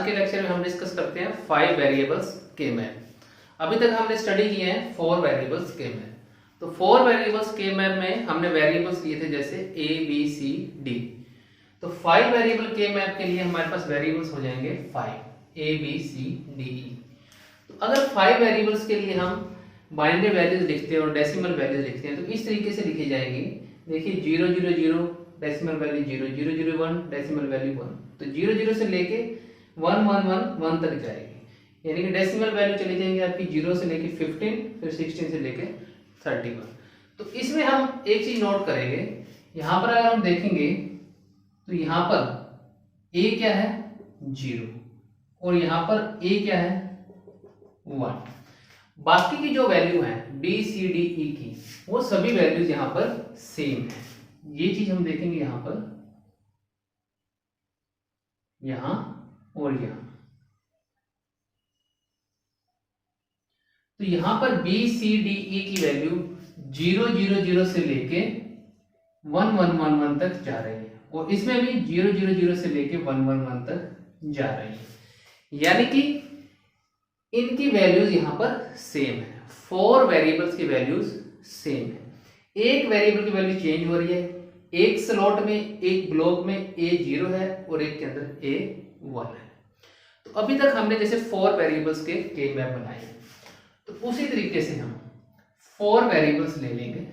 के लेक्चर में हम डिस्कस करते हैं 5 वेरिएबल्स के मैप। अभी तक हमने स्टडी किए हैं 4 वेरिएबल्स के मैप। तो 4 वेरिएबल्स के मैप में हमने वेरिएबल्स लिए थे जैसे a b c d। तो 5 वेरिएबल के मैप के लिए हमारे पास वेरिएबल्स हो जाएंगे 5 a b c d e। तो अगर 5 वेरिएबल्स के लिए हम बाइनरी वैल्यूज लिखते हैं और डेसिमल वैल्यूज लिखते हैं तो इस तरीके से लिखी जाएगी। देखिए 0 0 0 डेसिमल वैल्यू 0 0 0 1 डेसिमल वैल्यू 1। तो 0 0 से लेके 1 1 1 1 तक जाएगी, यानी कि डेसिमल वैल्यू चली जाएंगी आपकी 0 से लेके 15, फिर 16 से लेके 31। तो इसमें हम एक चीज नोट करेंगे, यहाँ पर अगर हम देखेंगे तो यहाँ पर a क्या है 0 और यहाँ पर a क्या है 1। बाकी की जो वैल्यू है b c d e की वो सभी वैल्यूज यहाँ पर सेम है। ये चीज हम देखेंगे यहाँ पर, यहाँ और यहाँ। तो यहाँ पर b c d e की वैल्यू 0 0 0 से लेके 1 1 1 1 तक जा रही है और इसमें भी 0 0 0 से लेके 1 1 1 तक जा रही है, यानी कि इनकी वैल्यूज यहाँ पर सेम है। 4 वेरिएबल्स की वैल्यूज सेम है। एक वेरिएबल की वैल्यू चेंज हो रही है, एक स्लॉट में एक ब्लॉक में a 0 है और एक के अंदर a 1 है। तो अभी तक हमने जैसे 4 वेरिएबल्स के मैप बनाए, तो उसी तरीके से हम 4 वेरिएबल्स ले लेंगे।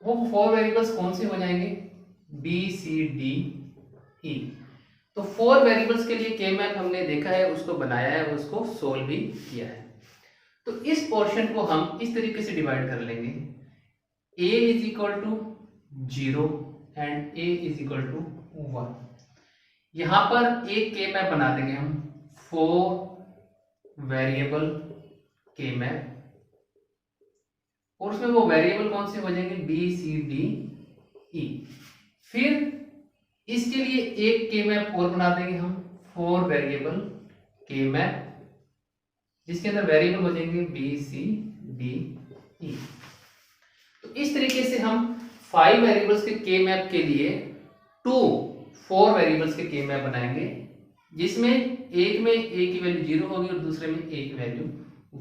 वो 4 वेरिएबल्स कौन से हो जाएंगे b c d e। तो 4 वेरिएबल्स के लिए के मैप हमने देखा है, उसको बनाया है, उसको सोल्व भी किया है। तो इस पोर्शन को हम इस तरीके से डिवाइड कर लेंगे, a is equal to 0 and a is equal to 1। यहां पर एक के मैप बना देंगे हम 4 वेरिएबल के मैप, और उसमें वो वेरिएबल कौन से हो जाएंगे b c d e। फिर इसके लिए एक के मैप और बना देंगे हम 4 वेरिएबल के मैप, जिसके अंदर वेरिएबल हो जाएंगे b c d e। तो इस तरीके से हम 5 वेरिएबल्स के मैप के लिए 4 वेरिएबल्स के मैप बनाएंगे, जिसमें एक में a की वैल्यू 0 होगी और दूसरे में a की वैल्यू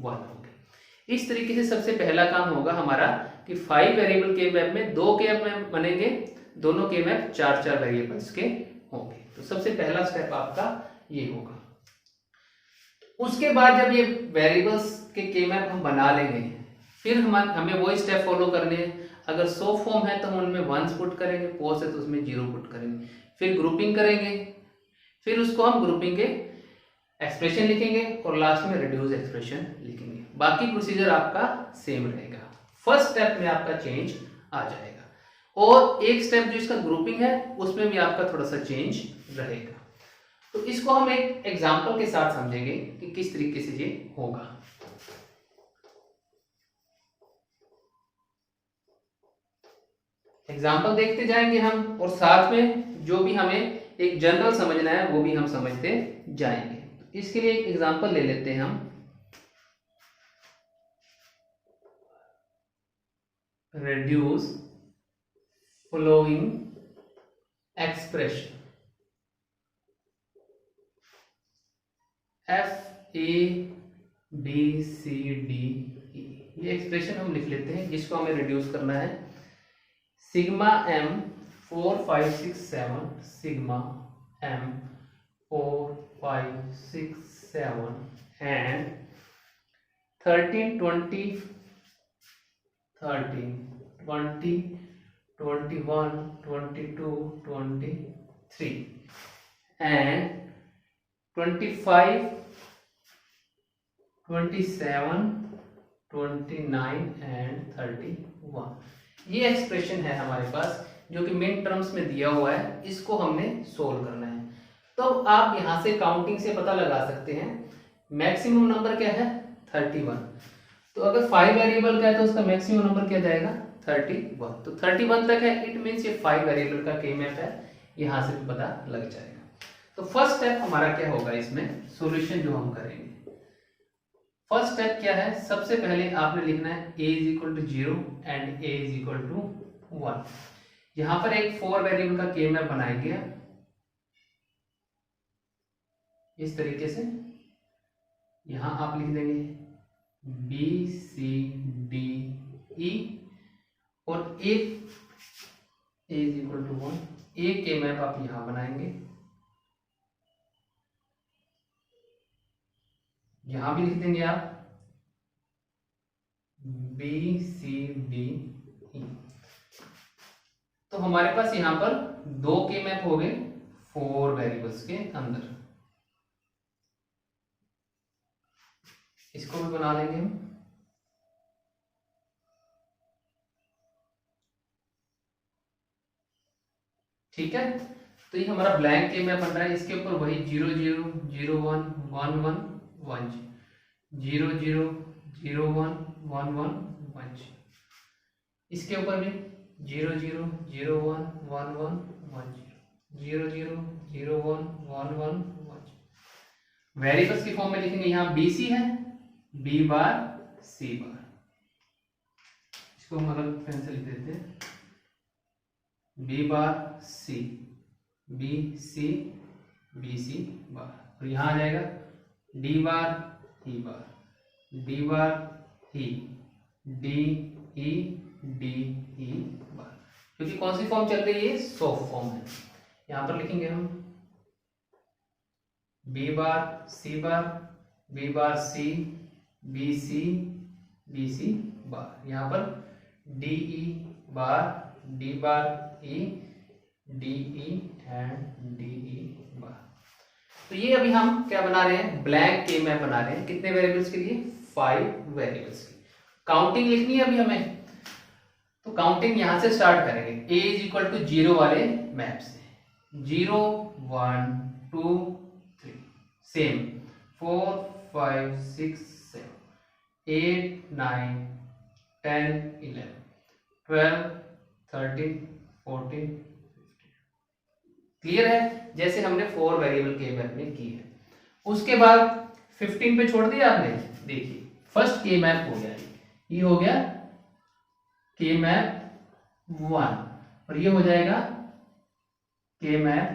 1 होगी। इस तरीके से सबसे पहला काम होगा हमारा कि 5 वेरिएबल के मैप में 2 के मैप बनेंगे, दोनों के मैप 4 वेरिएबल्स के होंगे। तो सबसे पहला स्टेप आपका ये होगा। उसके बाद जब ये वेरिएबल्स के मैप हम बना लेंगे, फिर हमें वही स्टेप फॉलो करने हैं। अगर 100 फॉर्म है तो हम उनमें 1 पुट करेंगे, पोस्ट है तो उसमें 0 पुट करेंगे, फिर ग्रुपिंग करेंगे, फिर उसको हम ग्रुपिंग के एक्सप्रेशन लिखेंगे और लास्ट में रिड्यूस एक्सप्रेशन लिखेंगे। बाकी प्रोसीजर आपका सेम रहेगा। फर्स्ट स्टेप में आपका चेंज आ जाएगा और एक स्टेप जो इसका ग्रुपिंग है उसमें भी आपका थोड़ा सा चेंज रहेगा। तो इसको हम एक एग्जांपल के साथ समझेंगे कि किस तरीके से ये होगा। एग्जांपल देखते जाएंगे हम और साथ में जो भी हमें एक जनरल समझना है वो भी हम समझते जाएंगे। तो इसके लिए एक एग्जांपल ले लेते हैं हम। Reduce following expression f a b c d e। ये एक्सप्रेशन हम लिख लेते हैं, जिसको हमें रिड्यूस करना है। Sigma m 4 5 6 7, sigma m 4 5 6 7 and 13 20 13 20 21 22 23 and 25 27 29 and 31। ये एक्सप्रेशन है हमारे पास जो कि मिन टर्म्स में दिया हुआ है, इसको हमने सोल्व करना है। तो आप यहां से काउंटिंग से पता लगा सकते हैं मैक्सिमम नंबर क्या है 31। तो अगर 5 वेरिएबल का है तो उसका मैक्सिमम नंबर क्या जाएगा 31। तो 31 तक है, इट मींस ये 5 वेरिएबल का के मैप है, यहां से भी पता लग जाएगा। तो फर्स्ट स्टेप हमारा क्या होगा इसमें सॉल्यूशन जो हम करेंगे। फर्स्ट स्टेप क्या है, सबसे पहले आपने लिखना है a is equal to 0 and a is equal to 1। यहां पर एक 4 वेरिएबल का के मैप बनाएंगे। इस तरीके से यहां आप लिख देंगे बी सी डी ई और एक ए इज इक्वल टू 1, ए के मैप आप यहां बनाएंगे, यहां भी लिख देंगे आप बी सी डी ई। तो हमारे पास यहां पर 2 के मैप हो गए 4 वेरिएबल्स के अंदर। इसको भी बना लेंगे हम। ठीक है, तो ये हमारा ब्लैंक के मैप बन रहा है। इसके ऊपर वही 0 0 0 1 1 1 1 0 0 0 1 1 1 1। इसके ऊपर भी 0 0 0 1 1 1 1 0 0 0 1 1 1 1। वेरिएबल्स की फॉर्म में लिखेंगे, यहाँ बी सी है, बी बार सी बार। इसको हम अलग पेन से लिख देते हैं, बी बार सी, बी सी बी सी बार। और यहाँ आ जाएगा डी बार ई bar, D bar E, D ई डी ई बार। क्योंकि कौन सी फॉर्म चल रही है, सॉफ्ट फॉर्म है। यहां पर लिखेंगे हम B bar C bar, B bar C, B C bar. यहां पर D E bar, D bar E, D E and D E bar. तो ये अभी हम क्या बना रहे हैं, ब्लैंक के मैप बना रहे हैं। कितने वेरिएबल्स के लिए, 5 वेरिएबल्स की। काउंटिंग लिखनी है अभी हमें, तो काउंटिंग यहां से स्टार्ट करेंगे। a इज इक्वल टू 0 वाले मैप से, 0 1 2 3, सेम 4 5 6 7 8 9 10 11 12 13 14 15। क्लियर है, जैसे हमने 4 वेरिएबल के मैप में की है। उसके बाद 15 पे छोड़ दिया आपने। देखिए फर्स्ट के मैप हो गया, ये हो गया के मैप 1 और ये हो जाएगा के मैप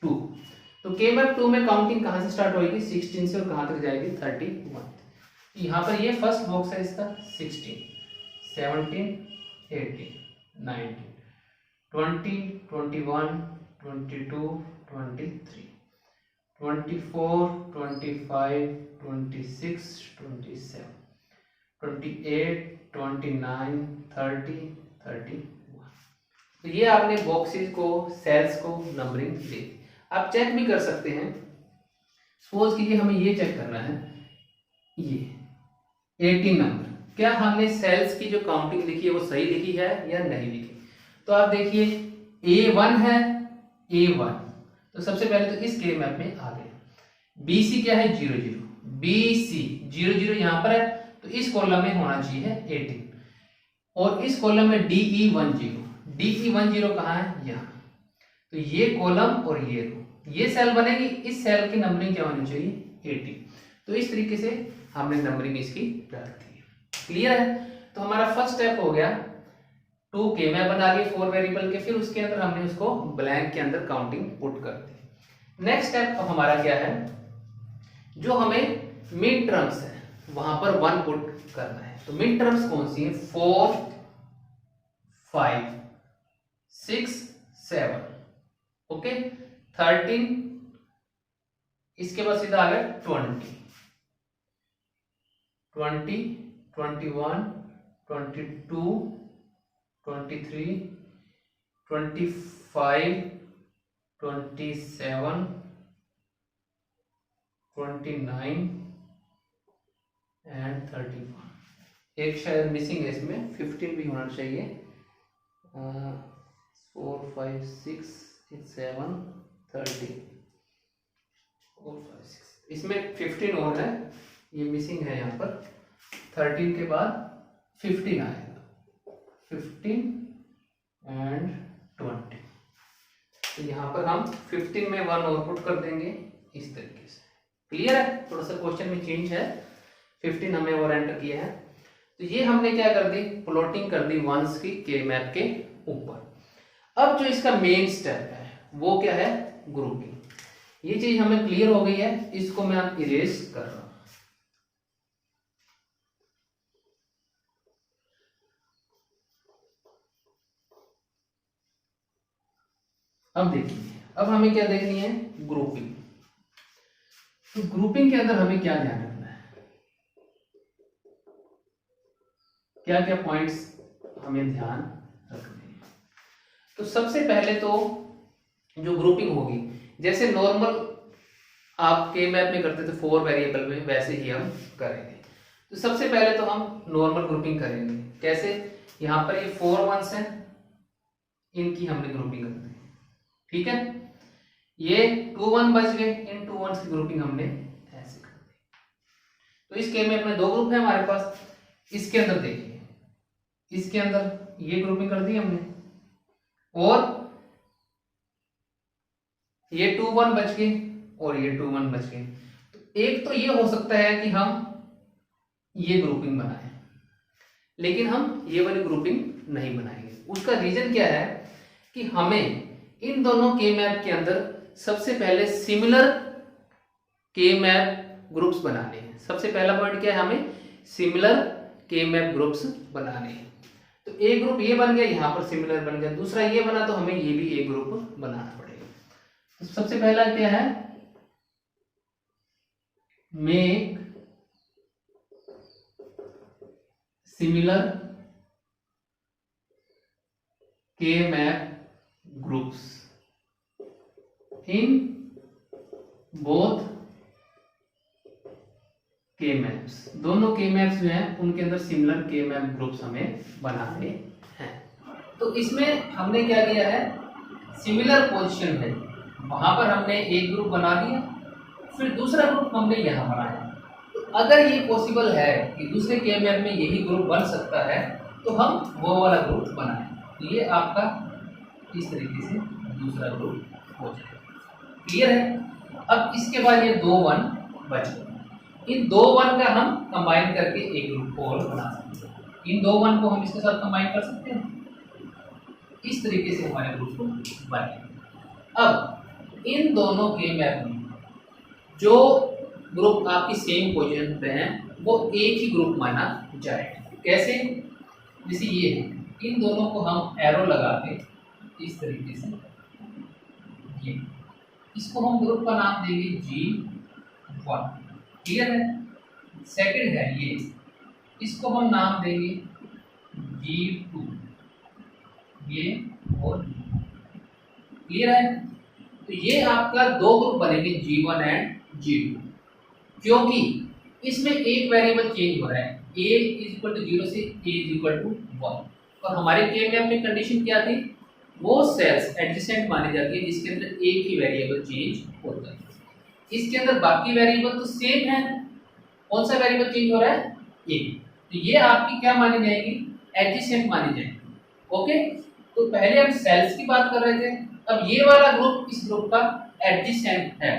2। तो के मैप 2 में काउंटिंग कहां से स्टार्ट होगी, 16 से, और कहां तक जाएगी, 31। यहां पर ये फर्स्ट बॉक्स है इसका, 16 17 18 19 20 21 22 23 24 25 26 27 28 29 30 31। तो ये आपने बॉक्सेस को, सेल्स को नंबरिंग दे। आप चेक भी कर सकते हैं। सपोज कीजिए हमें ये चेक करना है, ये 18 नंबर, क्या हमने सेल्स की जो काउंटिंग लिखी है वो सही लिखी है या नहीं लिखी। तो आप देखिए A1 है, A1, तो सबसे पहले तो इस के मैप में आ गए। BC क्या है, 0 0, BC 0 0 यहां पर है, तो इस कॉलम में होना चाहिए 18। और इस कॉलम में DE 1 0, DE 1 0 कहां है, यहाँ। तो ये कॉलम और ये रो, ये सेल बनेगी, इस सेल की नंबरिंग क्या होनी चाहिए, 18। तो इस तरीके से हमने नंबरिंग इसकी रखी है। क्लियर है, तो हमारा फर्स्ट स्टेप हो गया 2 के मैप बना लिए 4 वेरिएबल के, फिर उसके अंदर हमने उसको ब्लैंक के अंदर काउंटिंग पुट कर दी। नेक्स्ट स्टेप अब हमारा क्या है, जो हमें मिड टर्म्स है वहां पर 1 पुट करना है। तो मिड टर्म्स कौन सी है, 4 5 6 7, ओके 13, इसके बाद सीधा आ गया 20 20 21 22 23 25 27 29 एंड 31। एक शायद मिसिंग है इसमें, 15 भी होना चाहिए। 4 5 6 7 30 4 5 6, इसमें 15 और है, ये मिसिंग है यहाँ पर। 13 के बाद 15 आएगा, 15 एंड 20। तो यहाँ पर हम 15 में 1 और पुट कर देंगे इस तरीके से। क्लियर है, थोड़ा सा क्वेश्चन में चेंज है, 15 हमने और एंटर किया है। तो ये हमने क्या कर दी, प्लॉटिंग कर दी वंस की के मैप के ऊपर। अब जो इसका मेन स्टेप है वो क्या है, ग्रुपिंग। ये चीज हमें क्लियर हो गई है, इसको मैं अब इरेज कर रहा हूं। अब देखिए, अब हमें क्या देखनी है, ग्रुपिंग। तो ग्रुपिंग के अंदर हमें क्या ध्यान रखना है, क्या क्या पॉइंट्स हमें ध्यान रखने हैं। तो सबसे पहले तो जो ग्रुपिंग होगी, जैसे नॉर्मल आप के मैप में करते थे 4 वेरिएबल में, वैसे ही हम करेंगे। तो सबसे पहले तो हम नॉर्मल ग्रुपिंग करेंगे। कैसे, यहाँ पर ये 4 वंस हैं, इनकी हमने ग्रुपिंग कर दी, ठीक है। ये 2 1 बच गए, इन 2 1s की ग्रुपिंग हमने ऐसे कर दी। तो इस के मैप में 2 ग्रुप है हमारे पास। इसके अंदर देखिए, इसके अंदर ये ग्रुपिंग कर दी हमने, और ये 2 1 बच गए और ये 2 1 बच गए। तो एक तो ये हो सकता है कि हम ये ग्रुपिंग बनाएं, लेकिन हम ये वाली ग्रुपिंग नहीं बनाएंगे। उसका रीजन क्या है कि हमें इन दोनों के मैप के अंदर सबसे पहले सिमिलर के मैप ग्रुप्स बनाने हैं। सबसे पहला पॉइंट क्या है, हमें सिमिलर के मैप ग्रुप्स बनाने हैं। तो एक ग्रुप ये बन गया, यहां पर सिमिलर बन गया, दूसरा ये बना, तो हमें ये भी एक ग्रुप बनाना पड़ेगा। तो सबसे पहला क्या है, make similar K map groups in both के मैप्स। दोनों के मैप्स जो हैं उनके अंदर सिमिलर के मैप ग्रुप्स हमें बनाने हैं। तो इसमें हमने क्या किया है, सिमिलर पोजीशन है, वहां पर हमने एक ग्रुप बना दिया, फिर दूसरा ग्रुप हमने यहां बनाया। तो अगर ये पॉसिबल है कि दूसरे के मैप में यही ग्रुप बन सकता है, तो हम वो वाला ग्रुप बनाएं। तो ये आपका इस तरीके से दूसरा ग्रुप हो जाएगा। क्लियर है। अब इसके बाद ये 2 1 बच गए, इन 2 1 का हम कंबाइन करके एक ग्रुप और बना सकते हैं। इन 2 1 को हम इसके साथ कंबाइन कर सकते हैं, इस तरीके से हमारे ग्रुप बने। अब इन दोनों के मैप में जो ग्रुप आपकी सेम पोजीशन पे हैं वो एक ही ग्रुप माना जाएगा। कैसे, जैसे ये है, इन दोनों को हम एरो लगा के इस तरीके से, ये इसको हम ग्रुप का नाम देंगे G1। क्लियर है। सेकंड है ये, इसको हम नाम देंगे G2, ये और क्लियर है। तो ये आपका 2 ग्रुप बनेंगे G1 एंड G2, क्योंकि इसमें एक वेरिएबल चेंज हो रहा है, a = 0 से a = 1। और हमारे के मैप में कंडीशन क्या थी, वो सेल्स एडजेसेंट मानी जाती है जिसके अंदर एक ही वेरिएबल चेंज होता है। इसके अंदर बाकी वेरिएबल तो सेम है, कौन सा वेरिएबल चेंज हो रहा है, a। तो ये आपकी क्या मानी जाएगी, एडजेसेंट मानी जाएगी। ओके, तो पहले हम सेल्स की बात कर रहे थे, अब ये वाला ग्रुप इस ग्रुप का एडजेसेंट है,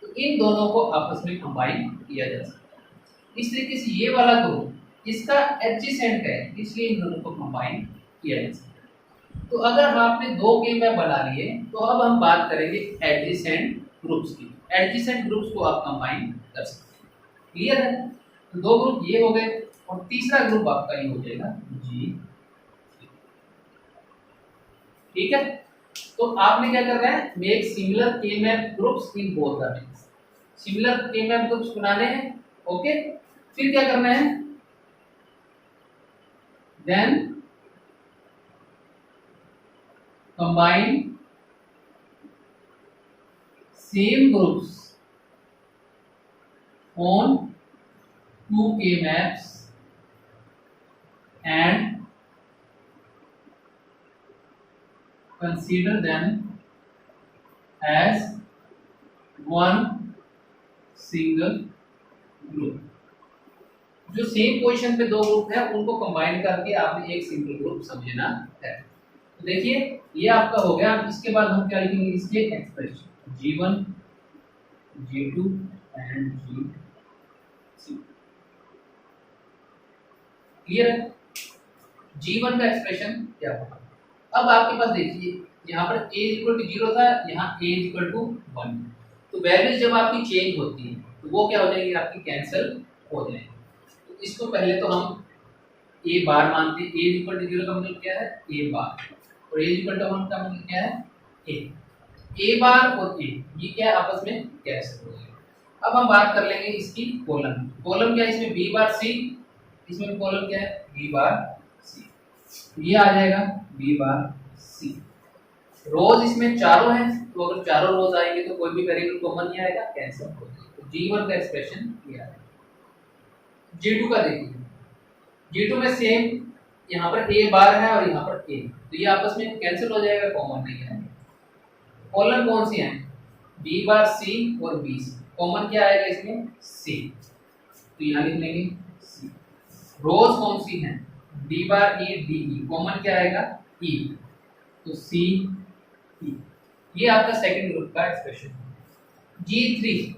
तो इन दोनों को आपस में कंबाइन किया जा सकता है। इस तरीके से ये वाला ग्रुप इसका एडजेसेंट है, इसलिए इन दोनों को कंबाइन किया जा सकता है। तो अगर आपने 2 के मैप बना लिए, तो अब हम बात करेंगे एडजेसेंट ग्रुप्स की। एडजेसेंट ग्रुप्स को आप कंबाइन कर सकते हैं। क्लियर है। तो 2 ग्रुप ये हो गए, और तीसरा ग्रुप आपका ये हो जाएगा G। ठीक है। तो आपने क्या करना है, make similar K map groups in both the maps. Similar K map groups बनाने हैं। ओके, फिर क्या करना है, then combine same groups on 2 K maps and consider them as one single group। जो सेम पोजीशन पे 2 ग्रुप है उनको कंबाइन करके आपने एक सिंगल ग्रुप समझना है। तो देखिए ये आपका हो गया। इसके बाद हम क्या लिखेंगे, इसके expression G1 G2 and G3। Clear है। G1 का एक्सप्रेशन क्या होगा, अब आपके पास देखिए यहाँ पर a = 0 था, यहाँ a = 1, तो वैल्यूज जब आपकी चेंज होती है तो वो क्या हो जाएगी, आपकी कैंसिल हो जाएगी। तो इसको पहले तो हम ए बार मानते हैं, ए इक्वल टू 0 का मतलब क्या है, ए बार, और ए इक्वल टू 1 का मतलब क्या है, ए बार और ए, ये क्या है, आपस में कैंसिल हो जाएगा। अब हम बात कर लेंगे इसकी कॉलम। कॉलम क्या है इसमें, बी बार सी, इसमें कॉलम क्या है, बी बार सी, ये आ जाएगा बी बार सी। रोज इसमें चारों हैं, तो अगर चारों रोज आएंगे तो कोई भी वेरिएबल कॉमन नहीं आएगा, कैंसिल हो जाएगा। तो G1 का एक्सप्रेशन ये आएगा। G2 का देखिए, G2 में सेम, यहाँ पर A बार है और यहाँ पर A, तो ये आपस में कैंसिल हो जाएगा, कॉमन नहीं है। कॉलम कौन सी है, B बार C और B C, कॉमन क्या आएगा इसमें, C, तो यहाँ लिख लेंगे C। रोज कौन सी है, D बार E D E, कॉमन क्या आएगा, E, तो C E। ये आपका सेकंड ग्रुप का एक्सप्रेशन है। G3,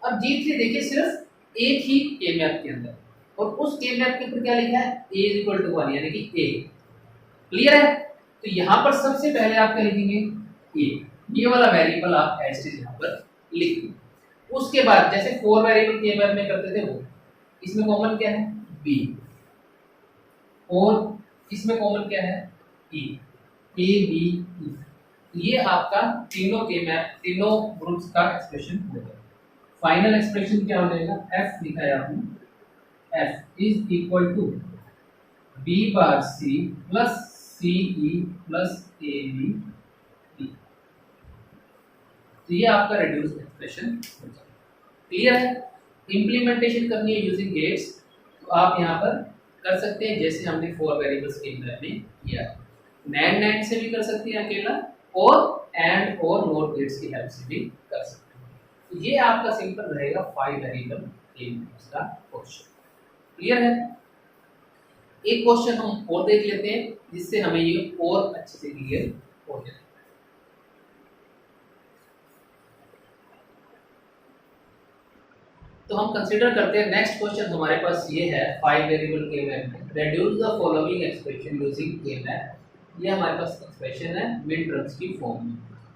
अब G3 देखिए सिर्फ एक ही के मैप के अंदर, और उस के मैप के ऊपर क्या लिखा है, a इक्वल टू 1, यानी कि a, क्लियर है। तो यहाँ पर सबसे पहले आप क्या लिखेंगे, a, ये वाला वेरिएबल आप एज इट इज यहाँ पर लिख दें। उसके बाद जैसे 4 वेरिएबल के मैप में करते थे वो, इसमें कॉमन क्या है, b, और इसमें कॉमन क्या है, e, a b e, ये आपका तीनों के मैप, तीनों ग्रुप्स का एक्सप्रेशन हो जाएगा। फाइनल एक्सप्रेशन क्या हो जाएगा, f लिखा है आपने, f is equal to b bar c plus c e plus a b e। तो ये आपका रिड्यूस एक्सप्रेशन हो जाएगा। क्लियर है। इंप्लीमेंटेशन करनी है यूजिंग गेट्स, तो आप यहाँ पर कर सकते हैं जैसे हमने 4 वेरिएबल्स के अंदर में किया, नैंड से भी कर सकते हैं अकेला, और एंड और नोट गेट्स की हेल्प से भी कर सकते हैं। तो ये आपका सिंपल रहेगा 5 वेरिएबल एलिमेंट्स का क्वेश्चन। क्लियर है। एक क्वेश्चन हम और देख लेते हैं जिससे हमें ये और अच्छे से क्लियर हो जाए। तो हम कंसीडर करते हैं नेक्स्ट क्वेश्चन हमारे पास ये है 5 वेरिएबल के मैप में, reduce the following expression using के मैप। ये हमारे पास एक्सप्रेशन है मिड टर्म्स की फॉर्म में।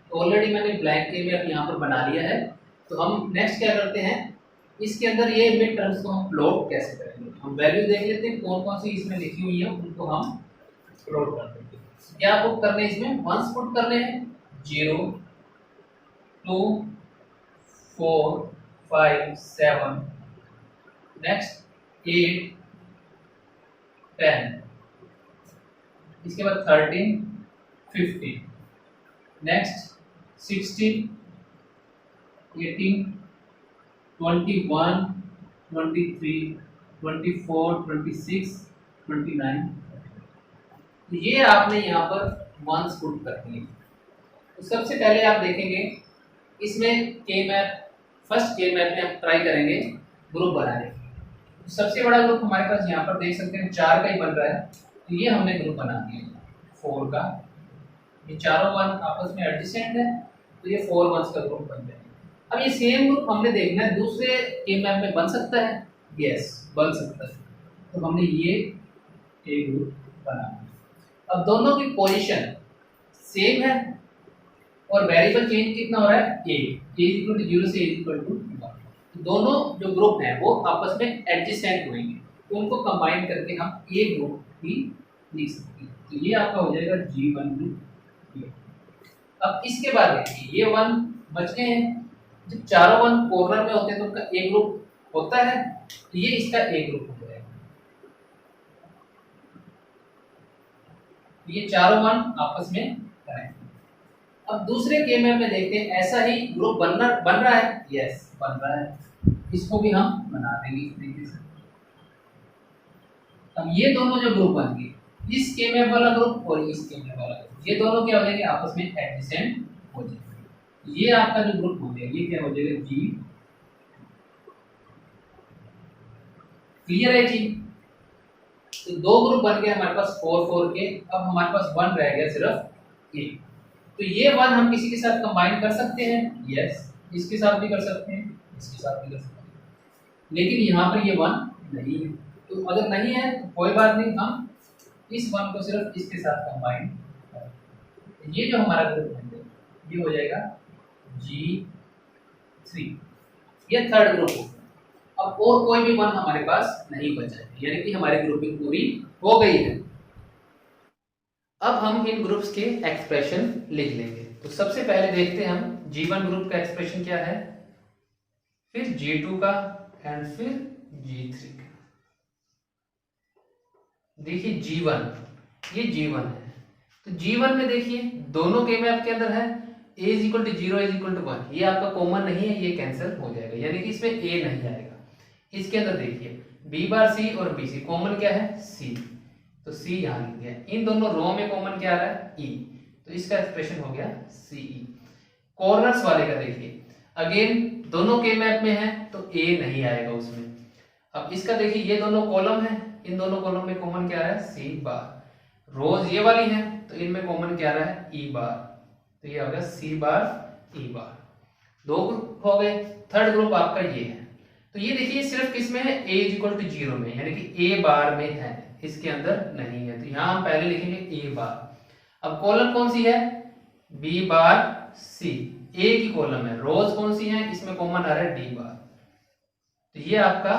तो ऑलरेडी मैंने ब्लैंक के मैप यहाँ पर बना लिया है। तो हम नेक्स्ट क्या करते हैं, इसके अंदर ये मिड टर्म्स को हम प्लॉट कैसे करेंगे, हम वैल्यू देख लेते हैं कौन कौन सी इसमें लिखी हुई है, उनको हम प्लॉट कर देंगे। क्या पुट करने हैं इसमें, वंस पुट करने हैं, 0 2 4 5 7, नेक्स्ट 8 10, इसके बाद 13 15, नेक्स्ट 16 18 21 23 24 26 29। तो ये आपने यहाँ पर वंस पुट कर दिए। तो सबसे पहले आप देखेंगे इसमें के मैप, फर्स्ट के मैप में हम ट्राई करेंगे ग्रुप बनाने। तो सबसे बड़ा ग्रुप हमारे पास यहाँ पर देख सकते हैं 4 का ही बन रहा है, तो ये हमने ग्रुप बना दिया 4 का। ये चारों वन आपस में एडजेसेंट है, तो ये 4 वंस का ग्रुप बन जाएगा। अब ये सेम ग्रुप हमने देखना है दूसरे के मैप में बन सकता है, यस बन सकता है। तो हमने ये एक ग्रुप बना। अब दोनों की पोजीशन सेम है और वेरिएबल चेंज कितना हो रहा है, a इक्वल टू 0 से a इक्वल टू 1। दोनों जो ग्रुप हैं वो आपस में एडजेसेंट होंगे, तो उनको कंबाइन करके हम ए ग्रुप भी लिख सकते हैं। तो ये आपका हो जाएगा G1 ग्रुप। अब इसके बाद देखिए ये 1 बच गए हैं, जब चारों 1 कॉर्नर में होते हैं तो उनका ए ग्रुप होता है, तो ये इसका ए ग्रुप हो जाएगा। ये चारों 1 आपस में करेंगे। अब दूसरे के मैप में देखते हैं ऐसा ही ग्रुप बन रहा है, यस बन रहा है, इसको भी हम बना देंगे इस तरीके से। अब ये दोनों जो ग्रुप बन गए, इस के मैप वाला ग्रुप और इस के मैप वाला ग्रुप, ये दोनों क्या हो जाएंगे, आपस में एडजेसेंट हो जाएंगे। ये आपका जो ग्रुप हो जाएगा ये क्या हो जाएगा, जी। क्लियर है जी। तो 2 ग्रुप बन गए हमारे पास 4 4 के। अब हमारे पास 1 रह गया सिर्फ ए। तो ये 1 हम किसी के साथ कंबाइन कर सकते हैं, यस इसके साथ भी कर सकते हैं, इसके साथ भी कर सकते हैं, लेकिन यहाँ पर ये 1 नहीं है। तो अगर नहीं है तो कोई बात नहीं, हम इस 1 को सिर्फ इसके साथ कंबाइन करें। ये जो हमारा ग्रुप है ये हो जाएगा G 3, ये थर्ड ग्रुप हो। अब और कोई भी 1 हमारे पास नहीं बचा है, यानी कि हमारी ग्रुपिंग पूरी हो गई है। अब हम इन ग्रुप्स के एक्सप्रेशन लिख लेंगे। तो सबसे पहले देखते हैं हम G1 ग्रुप का एक्सप्रेशन क्या है, फिर G2 का एंड फिर G3 का। देखिए G1, ये G1 है, तो G1 में देखिए दोनों के मैप के अंदर है a is equal to 0 is equal to 1, ये आपका कॉमन नहीं है, ये कैंसिल हो जाएगा, यानी कि इसमें a नहीं आएगा। इसके अंदर देखिए b बार c और bc, कॉमन क्या है c, तो c यहां लिख दिया। इन दोनों रो में कॉमन क्या आ रहा है e, तो इसका एक्सप्रेशन हो गया ce। कॉर्नर्स वाले का देखिए अगेन दोनों के मैप में है तो a नहीं आएगा उसमें। अब इसका देखिए ये दोनों कॉलम है, इन दोनों कॉलम में कॉमन क्या आ रहा है c बार। रोज ये वाली है तो इनमें कॉमन क्या आ रहा है e बार, तो ये हो गया c बार e बार। दो ग्रुप हो गए, थर्ड ग्रुप आपका ये है। तो ये देखिए सिर्फ किसमें है a इज इक्वल टू 0 में, यानी कि a बार में है, इसके अंदर नहीं है, तो यहां हम पहले लिखेंगे a बार। अब कॉलम कौन सी है b बार c, a की कॉलम है। रोज कौन सी है, इसमें कॉमन आ रहा है d बार, तो ये आपका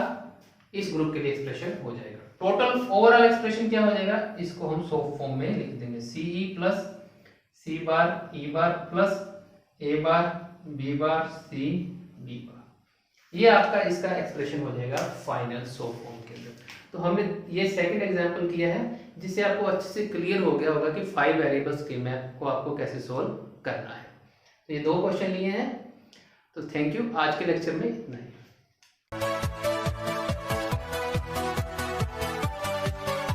इस ग्रुप के लिए एक्सप्रेशन हो जाएगा। टोटल ओवरऑल एक्सप्रेशन क्या हो जाएगा, इसको हम सॉफ्ट फॉर्म में लिख देंगे ce plus c bar e bar plus a bar b bar c b बार। ये आपका इसका एक्सप्रेशन हो जाएगा फाइनल सॉफ्ट फॉर्म के अंदर। तो हमने ये सेकंड एग्जांपल किया है जिससे आपको अच्छे से क्लियर हो गया होगा कि 5 वेरिएबल्स के मैप को आपको कैसे सोल्व करना है। तो ये 2 क्वेश्चन लिए हैं। तो थैंक यू, आज के लेक्चर में इतना ही।